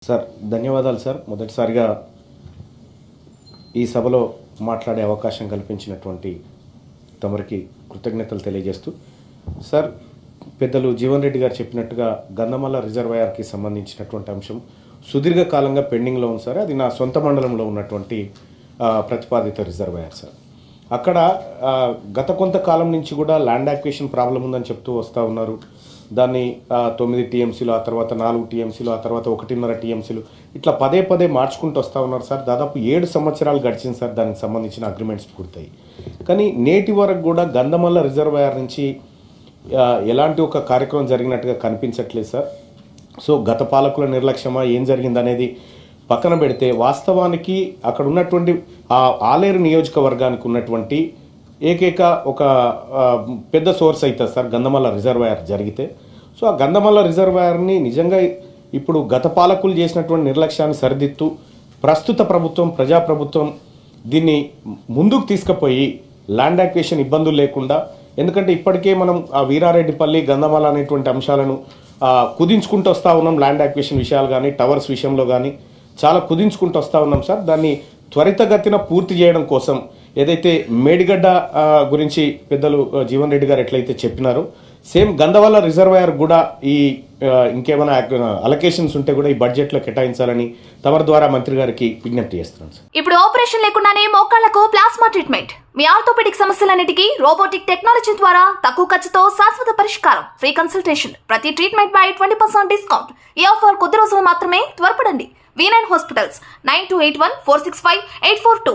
Sir ధన్యవాదాలు sir. మొదటిసారిగా ఈ సభలో మాట్లాడే అవకాశం కల్పించినటువంటి తమరికి కృతజ్ఞతలు తెలియజేస్తూ, సార్ పెద్దలు జీవన్ రెడ్డి గారు చెప్పినట్టుగా గంధమల్ల రిజర్వాయర్కి సంబంధించినటువంటి అంశం సుదీర్ఘకాలంగా పెండింగ్లో ఉంది సార్. అది నా సొంత మండలంలో ఉన్నటువంటి ప్రతిపాదిత రిజర్వాయర్ సార్. అక్కడ గత కొంతకాలం నుంచి కూడా ల్యాండ్ యాక్విజిషన్ ప్రాబ్లం ఉందని చెప్తూ వస్తూ ఉన్నారు. దాన్ని 9 టీఎంసీలు, ఆ తర్వాత 4 టీఎంసీలు, ఆ తర్వాత 1.5 టీఎంసీలు ఇట్లా పదే పదే మార్చుకుంటూ వస్తూ ఉన్నారు సార్. దాదాపు 7 సంవత్సరాలు గడిచింది సార్ దానికి సంబంధించిన అగ్రిమెంట్స్ పూర్తయి. కానీ నేటి వరకు కూడా గంధమల్ల రిజర్వాయర్ నుంచి ఎలాంటి ఒక కార్యక్రమం జరిగినట్టుగా కనిపించట్లేదు సార్. సో గత పాలకుల నిర్లక్ష్యమా ఏం జరిగిందనేది పక్కన పెడితే, వాస్తవానికి అక్కడ ఉన్నటువంటి ఆలేరు నియోజకవర్గానికి ఉన్నటువంటి ఏకైక ఒక పెద్ద సోర్స్ అవుతుంది సార్ గంధమల్ల రిజర్వాయర్ జరిగితే. సో ఆ గంధమల్ల రిజర్వాయర్ని నిజంగా ఇప్పుడు గత పాలకులు చేసినటువంటి నిర్లక్ష్యాన్ని సరిదిద్దుతూ ప్రస్తుత ప్రభుత్వం, ప్రజాప్రభుత్వం దీన్ని ముందుకు తీసుకుపోయి ల్యాండ్ యాక్విజిషన్ ఇబ్బందులు లేకుండా, ఎందుకంటే ఇప్పటికే మనం ఆ వీరారెడ్డిపల్లి, గంధమల్ల అనేటువంటి అంశాలను కుదించుకుంటూ వస్తూ ఉన్నాం. ల్యాండ్ యాక్విజిషన్ విషయాలు కానీ, టవర్స్ విషయంలో కానీ చాలా కుదించుకుంటూ వస్తూ ఉన్నాం సార్. దాన్ని త్వరితగతిన పూర్తి చేయడం కోసం ఏదైతే మేడిగడ్డ గురించి పెద్దలు జీవన్ రెడ్డి గారు ఎట్లయితే చెప్పినారో, సేమ్ గంధమల్ల రిజర్వాయర్ కూడా ఈ ఇంకేమైనా అలొకేషన్స్ ఉంటే కూడా ఈ బడ్జెట్లో కేటాయించాలని తమరి ద్వారా మంత్రి గారికి విజ్ఞప్తి చేస్తున్నాను సార్. ఇప్పుడు ఆపరేషన్ లేకుండానే మోకాళ్లకు ప్లాస్మా ట్రీట్మెంట్, మీ ఆర్థోపెడిక్ సమస్యలన్నిటికీ రోబోటిక్ టెక్నాలజీ ద్వారా తక్కువ ఖర్చుతో శాశ్వత పరిష్కారం, ఫ్రీ కన్సల్టేషన్, ప్రతి ట్రీట్మెంట్ పై 20% డిస్కౌంట్. ఈ ఆఫర్ కొద్ది రోజులు మాత్రమే, త్వరపడండి. V9 hospitals 9281465842